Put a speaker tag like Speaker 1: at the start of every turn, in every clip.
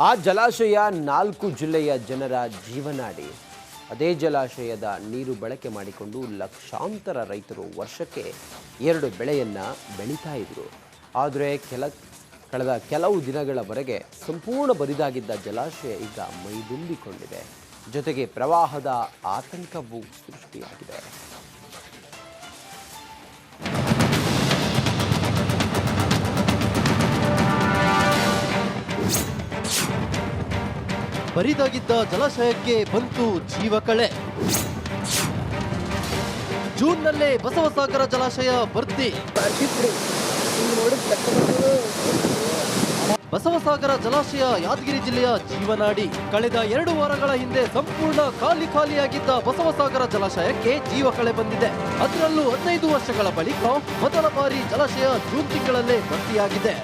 Speaker 1: ಆ ಜಲಾಶಯ 4 ಜಿಲ್ಲೆಯ ಜನರ ಜೀವನಾಡಿ. ಅದೇ ಜಲಾಶಯದ ನೀರು ಬಳಕೆ ಮಾಡಿಕೊಂಡು ಲಕ್ಷಾಂತರ ರೈತರು ವರ್ಷಕ್ಕೆ 2 ಬೆಳೆಯನ್ನ ಬೆಳೀತಾ ಇದ್ರು. ಆದರೆ ಕಳೆದ ಕೆಲವು ದಿನಗಳವರೆಗೆ ಸಂಪೂರ್ಣ ಬರಿದಾಗಿದ್ದ ಜಲಾಶಯ ಈಗ ಮೈದುಂಬಿಕೊಂಡಿದೆ. ಜೊತೆಗೆ ಪ್ರವಾಹದ ಆತಂಕವೂ ಸೃಷ್ಟಿಯಾಗಿದೆ.
Speaker 2: ಬರಿದಾಗಿದ್ದ ಜಲಾಶಯಕ್ಕೆ ಬಂತು ಜೀವಕಳೆ. ಜೂನ್ನಲ್ಲೇ ಬಸವಸಾಗರ ಜಲಾಶಯ ಭರ್ತಿ. ಬಸವಸಾಗರ ಜಲಾಶಯ ಯಾದಗಿರಿ ಜಿಲ್ಲೆಯ ಜೀವನಾಡಿ. ಕಳೆದ 2 ವಾರಗಳ ಹಿಂದೆ ಸಂಪೂರ್ಣ ಖಾಲಿಯಾಗಿದ್ದ ಬಸವಸಾಗರ ಜಲಾಶಯಕ್ಕೆ ಜೀವಕಳೆ ಬಂದಿದೆ. ಅದರಲ್ಲೂ 15 ವರ್ಷಗಳ ಬಳಿಕ ಮೊದಲ ಬಾರಿ ಜಲಾಶಯ ಜೂನ್ ತಿಂಗಳಲ್ಲೇ ಭರ್ತಿಯಾಗಿದೆ.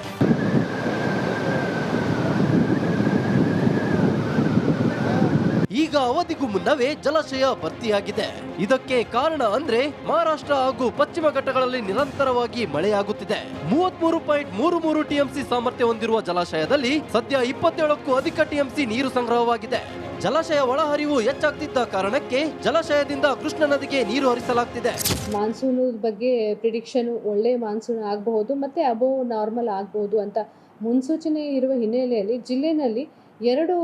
Speaker 2: ಈಗ ಅವಧಿಗೂ ಮುನ್ನವೇ ಜಲಾಶಯ ಭರ್ತಿಯಾಗಿದೆ. ಇದಕ್ಕೆ ಕಾರಣ ಅಂದ್ರೆ ಮಹಾರಾಷ್ಟ್ರ ಹಾಗೂ ಪಶ್ಚಿಮ ಘಟ್ಟಗಳಲ್ಲಿ ನಿರಂತರವಾಗಿ ಮಳೆಯಾಗುತ್ತಿದೆ. 33.33 ಟಿಎಂಸಿ ಸಾಮರ್ಥ್ಯ ಹೊಂದಿರುವ ಜಲಾಶಯದಲ್ಲಿ ಸದ್ಯ 27ಕ್ಕೂ ಅಧಿಕ ಟಿಎಂಸಿ ನೀರು ಸಂಗ್ರಹವಾಗಿದೆ. ಜಲಾಶಯ ಒಳಹರಿವು ಹೆಚ್ಚಾಗ್ತಿದ್ದ ಕಾರಣಕ್ಕೆ ಜಲಾಶಯದಿಂದ ಕೃಷ್ಣ ನದಿಗೆ ನೀರು ಹರಿಸಲಾಗ್ತಿದೆ.
Speaker 3: ಮಾನ್ಸೂನ್ ಬಗ್ಗೆ ಪ್ರಿಡಿಕ್ಷನ್ ಒಳ್ಳೆ ಮಾನ್ಸೂನ್ ಆಗಬಹುದು ಮತ್ತೆ ಅಬೋವ್ ನಾರ್ಮಲ್ ಆಗಬಹುದು ಅಂತ ಮುನ್ಸೂಚನೆ ಇರುವ ಹಿನ್ನೆಲೆಯಲ್ಲಿ ಜಿಲ್ಲೆನಲ್ಲಿ 2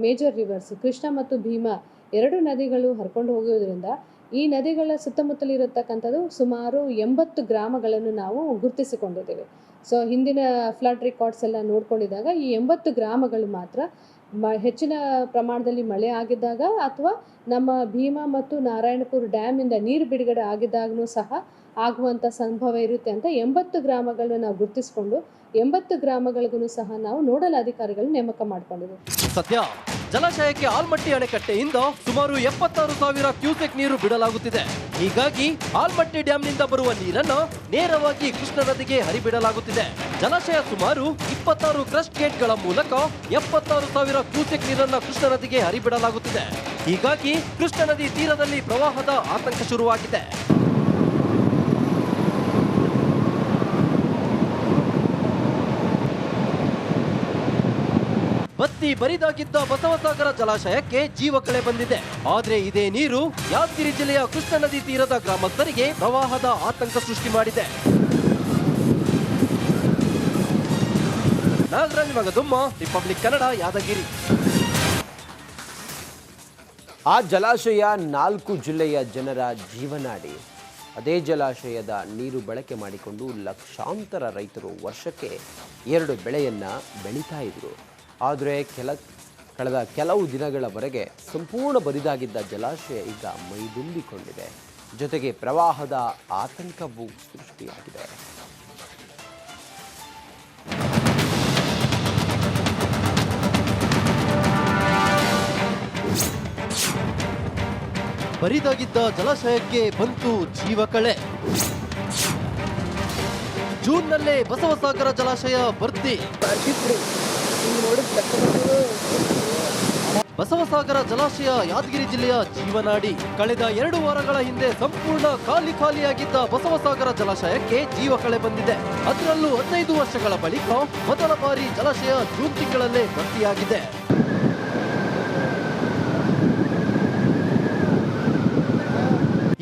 Speaker 3: ಮೇಜರ್ ರಿವರ್ಸ್ ಕೃಷ್ಣ ಮತ್ತು ಭೀಮಾ 2 ನದಿಗಳು ಹರ್ಕೊಂಡು ಹೋಗುವುದರಿಂದ ಈ ನದಿಗಳ ಸುತ್ತಮುತ್ತಲಿರತಕ್ಕಂಥದ್ದು ಸುಮಾರು 80 ಗ್ರಾಮಗಳನ್ನು ನಾವು ಗುರುತಿಸಿಕೊಂಡಿದ್ದೇವೆ. ಸೊ ಹಿಂದಿನ ಫ್ಲಡ್ ರೆಕಾರ್ಡ್ಸ್ ಎಲ್ಲ ನೋಡ್ಕೊಂಡಿದ್ದಾಗ ಈ 80 ಗ್ರಾಮಗಳು ಮಾತ್ರ ಹೆಚ್ಚಿನ ಪ್ರಮಾಣದಲ್ಲಿ ಮಳೆ ಆಗಿದ್ದಾಗ ಅಥವಾ ನಮ್ಮ ಭೀಮಾ ಮತ್ತು ನಾರಾಯಣಪುರ ಡ್ಯಾಮಿಂದ ನೀರು ಬಿಡುಗಡೆ ಆಗಿದ್ದಾಗೂ ಸಹ ಆಗುವಂಥ ಸಂಭವ ಇರುತ್ತೆ ಅಂತ 80 ಗ್ರಾಮಗಳನ್ನು ನಾವು ಗುರುತಿಸಿಕೊಂಡು 80 ಗ್ರಾಮಗಳಿಗೂ ಸಹ ನಾವು ನೋಡಲ್ ಅಧಿಕಾರಿಗಳು ನೇಮಕ ಮಾಡಿಕೊಂಡಿದ್ದೇವೆ.
Speaker 2: ಸದ್ಯ ಜಲಾಶಯಕ್ಕೆ ಆಲ್ಮಟ್ಟಿ ಅಣೆಕಟ್ಟೆಯಿಂದ ಸುಮಾರು 76,000 ಕ್ಯೂಸೆಕ್ ನೀರು ಬಿಡಲಾಗುತ್ತಿದೆ. ಹೀಗಾಗಿ ಆಲ್ಮಟ್ಟಿ ಡ್ಯಾಂನಿಂದ ಬರುವ ನೀರನ್ನು ನೇರವಾಗಿ ಕೃಷ್ಣ ನದಿಗೆ ಹರಿಬಿಡಲಾಗುತ್ತಿದೆ. ಜಲಾಶಯ ಸುಮಾರು 26 ಕ್ರಸ್ಟ್ ಗೇಟ್ಗಳ ಮೂಲಕ 76,000 ಕ್ಯೂಸೆಕ್ ನೀರನ್ನು ಕೃಷ್ಣ ನದಿಗೆ ಹರಿಬಿಡಲಾಗುತ್ತಿದೆ. ಹೀಗಾಗಿ ಕೃಷ್ಣ ನದಿ ತೀರದಲ್ಲಿ ಪ್ರವಾಹದ ಆತಂಕ ಶುರುವಾಗಿದೆ. ಬತ್ತಿ ಬರಿದಾಗಿದ್ದ ಬಸವಸಾಗರ ಜಲಾಶಯಕ್ಕೆ ಜೀವಕಳೆ ಬಂದಿದೆ. ಆದ್ರೆ ಇದೇ ನೀರು ಯಾದಗಿರಿ ಜಿಲ್ಲೆಯ ಕೃಷ್ಣ ನದಿ ತೀರದ ಗ್ರಾಮಸ್ಥರಿಗೆ ಪ್ರವಾಹದ ಆತಂಕ ಸೃಷ್ಟಿ ಮಾಡಿದೆ. ನಾಗರಾಜ್ ಮಗದುಮ್ಮ, ರಿಪಬ್ಲಿಕ್ ಕನ್ನಡ, ಯಾದಗಿರಿ.
Speaker 1: ಆ ಜಲಾಶಯ 4 ಜಿಲ್ಲೆಯ ಜನರ ಜೀವನಾಡಿ. ಅದೇ ಜಲಾಶಯದ ನೀರು ಬಳಕೆ ಮಾಡಿಕೊಂಡು ಲಕ್ಷಾಂತರ ರೈತರು ವರ್ಷಕ್ಕೆ 2 ಬೆಳೆಯನ್ನ ಬೆಳೀತಾ ಇದ್ರು. ಆದರೆ ಕಳೆದ ಕೆಲವು ದಿನಗಳವರೆಗೆ ಸಂಪೂರ್ಣ ಬರಿದಾಗಿದ್ದ ಜಲಾಶಯ ಈಗ ಮೈದುಂಬಿಕೊಂಡಿದೆ. ಜೊತೆಗೆ ಪ್ರವಾಹದ ಆತಂಕವೂ ಸೃಷ್ಟಿಯಾಗಿದೆ.
Speaker 2: ಬರಿದಾಗಿದ್ದ ಜಲಾಶಯಕ್ಕೆ ಬಂತು ಜೀವಕಳೆ. ಜೂನ್ನಲ್ಲೇ ಬಸವಸಾಗರ ಜಲಾಶಯ ಭರ್ತಿ. ಬಸವಸಾಗರ ಜಲಾಶಯ ಯಾದಗಿರಿ ಜಿಲ್ಲೆಯ ಜೀವನಾಡಿ. ಕಳೆದ 2 ವಾರಗಳ ಹಿಂದೆ ಸಂಪೂರ್ಣ ಖಾಲಿಯಾಗಿದ್ದ ಬಸವಸಾಗರ ಜಲಾಶಯಕ್ಕೆ ಜೀವಕಳೆ ಬಂದಿದೆ. ಅದರಲ್ಲೂ 15 ವರ್ಷಗಳ ಬಳಿಕ ಮೊದಲ ಬಾರಿ ಜಲಾಶಯ ಜೂನ್ ತಿಂಗಳಲ್ಲೇ ಭರ್ತಿಯಾಗಿದೆ.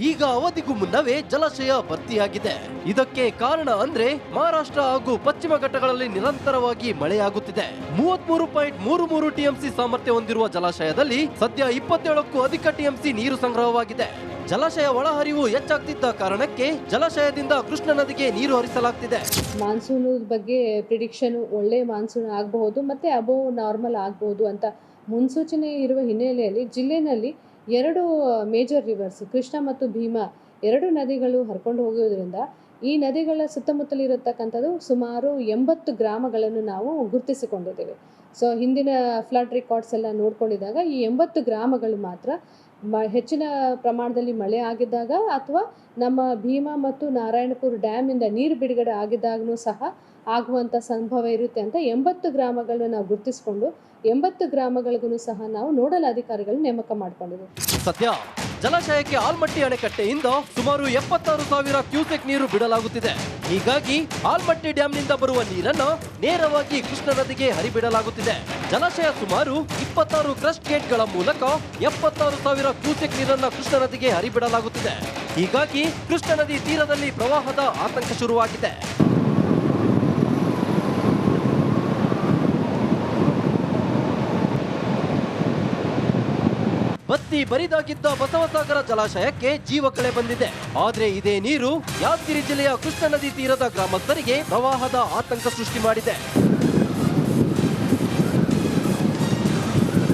Speaker 2: ಈಗ ಅವಧಿಗೂ ಮುನ್ನವೇ ಜಲಾಶಯ ಭರ್ತಿಯಾಗಿದೆ. ಇದಕ್ಕೆ ಕಾರಣ ಅಂದ್ರೆ ಮಹಾರಾಷ್ಟ್ರ ಹಾಗೂ ಪಶ್ಚಿಮ ಘಟ್ಟಗಳಲ್ಲಿ ನಿರಂತರವಾಗಿ ಮಳೆಯಾಗುತ್ತಿದೆ. 33.33 ಟಿಎಂಸಿ ಸಾಮರ್ಥ್ಯ ಹೊಂದಿರುವ ಜಲಾಶಯದಲ್ಲಿ ಸದ್ಯ 27ಕ್ಕೂ ಅಧಿಕ ಟಿಎಂಸಿ ನೀರು ಸಂಗ್ರಹವಾಗಿದೆ. ಜಲಾಶಯ ಒಳಹರಿವು ಹೆಚ್ಚಾಗ್ತಿದ್ದ ಕಾರಣಕ್ಕೆ ಜಲಾಶಯದಿಂದ ಕೃಷ್ಣ ನದಿಗೆ ನೀರು ಹರಿಸಲಾಗ್ತಿದೆ.
Speaker 3: ಮಾನ್ಸೂನ್ ಬಗ್ಗೆ ಪ್ರಿಡಿಕ್ಷನ್ ಒಳ್ಳೆ ಮಾನ್ಸೂನ್ ಆಗಬಹುದು ಮತ್ತೆ ಅಬೋವ್ ನಾರ್ಮಲ್ ಆಗಬಹುದು ಅಂತ ಮುನ್ಸೂಚನೆ ಇರುವ ಹಿನ್ನೆಲೆಯಲ್ಲಿ ಜಿಲ್ಲೆನಲ್ಲಿ 2 ಮೇಜರ್ ರಿವರ್ಸ್ ಕೃಷ್ಣ ಮತ್ತು ಭೀಮಾ 2 ನದಿಗಳು ಹರ್ಕೊಂಡು ಹೋಗುವುದರಿಂದ ಈ ನದಿಗಳ ಸುತ್ತಮುತ್ತಲಿರತಕ್ಕಂಥದ್ದು ಸುಮಾರು 80 ಗ್ರಾಮಗಳನ್ನು ನಾವು ಗುರುತಿಸಿಕೊಂಡಿದ್ದೇವೆ. ಸೊ ಹಿಂದಿನ ಫ್ಲಡ್ ರೆಕಾರ್ಡ್ಸ್ ಎಲ್ಲ ನೋಡ್ಕೊಂಡಿದ್ದಾಗ ಈ 80 ಗ್ರಾಮಗಳು ಮಾತ್ರ ಹೆಚ್ಚಿನ ಪ್ರಮಾಣದಲ್ಲಿ ಮಳೆ ಆಗಿದ್ದಾಗ ಅಥವಾ ನಮ್ಮ ಭೀಮಾ ಮತ್ತು ನಾರಾಯಣಪುರ ಡ್ಯಾಮಿಂದ ನೀರು ಬಿಡುಗಡೆ ಆಗಿದ್ದಾಗೂ ಸಹ ಆಗುವಂಥ ಸಂಭವ ಇರುತ್ತೆ ಅಂತ 80 ಗ್ರಾಮಗಳನ್ನ ನಾವು ಗುರುತಿಸಿಕೊಂಡು 80 ಗ್ರಾಮಗಳಿಗೂ ಸಹ ನಾವು ನೋಡಲ್ ಅಧಿಕಾರಿಗಳು ನೇಮಕ ಮಾಡಿಕೊಂಡಿದ್ದೀವಿ.
Speaker 2: ಸದ್ಯ ಜಲಾಶಯಕ್ಕೆ ಆಲ್ಮಟ್ಟಿ ಅಣೆಕಟ್ಟೆಯಿಂದ ಸುಮಾರು 76,000 ಕ್ಯೂಸೆಕ್ ನೀರು ಬಿಡಲಾಗುತ್ತಿದೆ. ಹೀಗಾಗಿ ಆಲ್ಮಟ್ಟಿ ಡ್ಯಾಂನಿಂದ ಬರುವ ನೀರನ್ನು ನೇರವಾಗಿ ಕೃಷ್ಣ ನದಿಗೆ ಹರಿಬಿಡಲಾಗುತ್ತಿದೆ. ಜಲಾಶಯ ಸುಮಾರು 26 ಕ್ರಸ್ಟ್ ಗೇಟ್ಗಳ ಮೂಲಕ 76,000 ಕ್ಯೂಸೆಕ್ ನೀರನ್ನು ಕೃಷ್ಣ ನದಿಗೆ ಹರಿಬಿಡಲಾಗುತ್ತಿದೆ. ಹೀಗಾಗಿ ಕೃಷ್ಣ ನದಿ ತೀರದಲ್ಲಿ ಪ್ರವಾಹದ ಆತಂಕ ಶುರುವಾಗಿದೆ. ಬತ್ತಿ ಬರಿದಾಗಿದ್ದ ಬಸವಸಾಗರ ಜಲಾಶಯಕ್ಕೆ ಜೀವಕಳೆ ಬಂದಿದೆ. ಆದ್ರೆ ಇದೇ ನೀರು ಯಾದಗಿರಿ ಜಿಲ್ಲೆಯ ಕೃಷ್ಣ ನದಿ ತೀರದ ಗ್ರಾಮಸ್ಥರಿಗೆ ಪ್ರವಾಹದ ಆತಂಕ ಸೃಷ್ಟಿ ಮಾಡಿದೆ.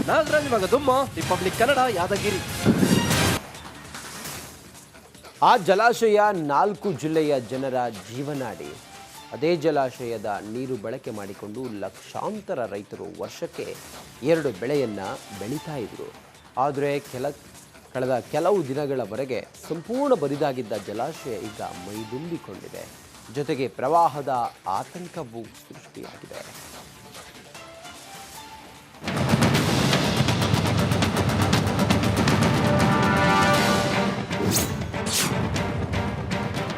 Speaker 2: ನಾಗರಾಜ್ ಮಗದುಮ್ಮ, ರಿಪಬ್ಲಿಕ್ ಕನ್ನಡ, ಯಾದಗಿರಿ.
Speaker 1: ಆ ಜಲಾಶಯ 4 ಜಿಲ್ಲೆಯ ಜನರ ಜೀವನಾಡಿ. ಅದೇ ಜಲಾಶಯದ ನೀರು ಬಳಕೆ ಮಾಡಿಕೊಂಡು ಲಕ್ಷಾಂತರ ರೈತರು ವರ್ಷಕ್ಕೆ 2 ಬೆಳೆಯನ್ನು ಬೆಳೀತಾ ಇದ್ರು. ಆದರೆ ಕಳೆದ ಕೆಲವು ದಿನಗಳವರೆಗೆ ಸಂಪೂರ್ಣ ಬರಿದಾಗಿದ್ದ ಜಲಾಶಯ ಈಗ ಮೈದುಂಬಿಕೊಂಡಿದೆ. ಜೊತೆಗೆ ಪ್ರವಾಹದ ಆತಂಕವೂ ಸೃಷ್ಟಿಯಾಗಿದೆ.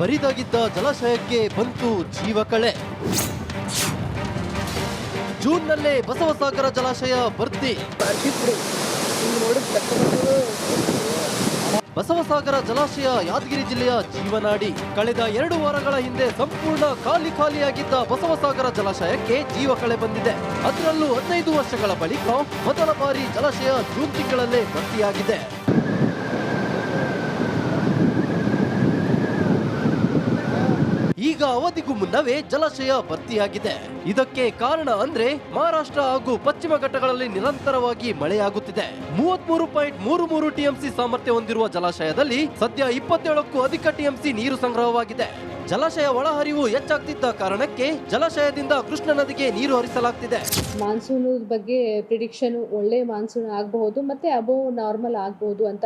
Speaker 2: ಬರಿದಾಗಿದ್ದ ಜಲಾಶಯಕ್ಕೆ ಬಂತು ಜೀವಕಳೆ. ಜೂನ್ನಲ್ಲೇ ಬಸವಸಾಗರ ಜಲಾಶಯ ಭರ್ತಿ. ಬಸವಸಾಗರ ಜಲಾಶಯ ಯಾದಗಿರಿ ಜಿಲ್ಲೆಯ ಜೀವನಾಡಿ. ಕಳೆದ 2 ವಾರಗಳ ಹಿಂದೆ ಸಂಪೂರ್ಣ ಖಾಲಿಯಾಗಿದ್ದ ಬಸವಸಾಗರ ಜಲಾಶಯಕ್ಕೆ ಜೀವಕಳೆ ಬಂದಿದೆ. ಅದರಲ್ಲೂ 15 ವರ್ಷಗಳ ಬಳಿಕ ಮೊದಲ ಬಾರಿ ಜಲಾಶಯ ಜೂನ್ ತಿಂಗಳಲ್ಲೇ ಭರ್ತಿಯಾಗಿದೆ. ಈಗ ಅವಧಿಗೂ ಮುನ್ನವೇ ಜಲಾಶಯ ಭರ್ತಿಯಾಗಿದೆ. ಇದಕ್ಕೆ ಕಾರಣ ಅಂದ್ರೆ ಮಹಾರಾಷ್ಟ್ರ ಹಾಗೂ ಪಶ್ಚಿಮ ಘಟ್ಟಗಳಲ್ಲಿ ನಿರಂತರವಾಗಿ ಮಳೆಯಾಗುತ್ತಿದೆ. 33.33 ಟಿಎಂಸಿ ಸಾಮರ್ಥ್ಯ ಹೊಂದಿರುವ ಜಲಾಶಯದಲ್ಲಿ ಸದ್ಯ 27ಕ್ಕೂ ಅಧಿಕ ಟಿಎಂಸಿ ನೀರು ಸಂಗ್ರಹವಾಗಿದೆ. ಜಲಾಶಯ ಒಳಹರಿವು ಹೆಚ್ಚಾಗ್ತಿದ್ದ ಕಾರಣಕ್ಕೆ ಜಲಾಶಯದಿಂದ ಕೃಷ್ಣ ನದಿಗೆ ನೀರು ಹರಿಸಲಾಗ್ತಿದೆ.
Speaker 3: ಮಾನ್ಸೂನ್ ಬಗ್ಗೆ ಪ್ರಿಡಿಕ್ಷನ್ ಒಳ್ಳೆ ಮಾನ್ಸೂನ್ ಆಗಬಹುದು ಮತ್ತೆ ಅಬೋವ್ ನಾರ್ಮಲ್ ಆಗಬಹುದು ಅಂತ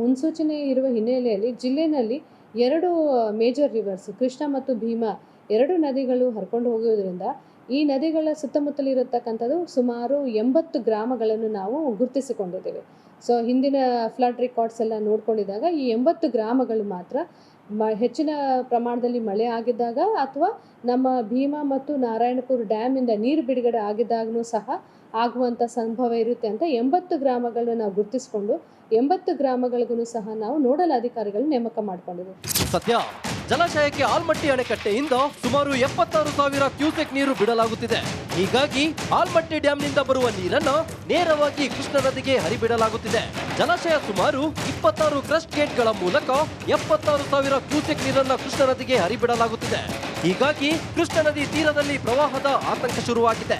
Speaker 3: ಮುನ್ಸೂಚನೆ ಇರುವ ಹಿನ್ನೆಲೆಯಲ್ಲಿ ಜಿಲ್ಲೆಯಲ್ಲಿ 2 ಮೇಜರ್ ರಿವರ್ಸ್ ಕೃಷ್ಣ ಮತ್ತು ಭೀಮಾ 2 ನದಿಗಳು ಹರ್ಕೊಂಡು ಹೋಗೋದ್ರಿಂದ ಈ ನದಿಗಳ ಸುತ್ತಮುತ್ತಲಿರತಕ್ಕಂಥದ್ದು ಸುಮಾರು 80 ಗ್ರಾಮಗಳನ್ನು ನಾವು ಗುರುತಿಸಿಕೊಂಡಿದ್ದೇವೆ. ಸೊ ಹಿಂದಿನ ಫ್ಲಡ್ ರೆಕಾರ್ಡ್ಸ್ ಎಲ್ಲ ನೋಡ್ಕೊಂಡಿದ್ದಾಗ ಈ 80 ಗ್ರಾಮಗಳು ಮಾತ್ರ ಹೆಚ್ಚಿನ ಪ್ರಮಾಣದಲ್ಲಿ ಮಳೆ ಆಗಿದ್ದಾಗ ಅಥವಾ ನಮ್ಮ ಭೀಮಾ ಮತ್ತು ನಾರಾಯಣಪುರ ಡ್ಯಾಮಿಂದ ನೀರು ಬಿಡುಗಡೆ ಆಗಿದ್ದಾಗೂ ಸಹ ಆಗುವಂಥ ಸಂಭವ ಇರುತ್ತೆ ಅಂತ 80 ಗ್ರಾಮಗಳನ್ನು ನಾವು ಗುರುತಿಸಿಕೊಂಡು 80 ಗ್ರಾಮಗಳಿಗೂ ಸಹ ನಾವು ನೋಡಲ್ ಅಧಿಕಾರಿಗಳು ನೇಮಕ ಮಾಡಿಕೊಂಡಿದ್ದೀವಿ.
Speaker 2: ಸದ್ಯ ಜಲಾಶಯಕ್ಕೆ ಆಲ್ಮಟ್ಟಿ ಅಣೆಕಟ್ಟೆಯಿಂದ ಸುಮಾರು 76,000 ಕ್ಯೂಸೆಕ್ ನೀರು ಬಿಡಲಾಗುತ್ತಿದೆ. ಹೀಗಾಗಿ ಆಲ್ಮಟ್ಟಿ ಡ್ಯಾಂನಿಂದ ಬರುವ ನೀರನ್ನು ನೇರವಾಗಿ ಕೃಷ್ಣ ನದಿಗೆ ಹರಿಬಿಡಲಾಗುತ್ತಿದೆ. ಜಲಾಶಯ ಸುಮಾರು 26 ಕ್ರಸ್ಟ್ ಗೇಟ್ಗಳ ಮೂಲಕ 76,000 ಕ್ಯೂಸೆಕ್ ನೀರನ್ನು ಕೃಷ್ಣ ನದಿಗೆ ಹರಿಬಿಡಲಾಗುತ್ತಿದೆ. ಹೀಗಾಗಿ ಕೃಷ್ಣ ನದಿ ತೀರದಲ್ಲಿ ಪ್ರವಾಹದ ಆತಂಕ ಶುರುವಾಗಿದೆ.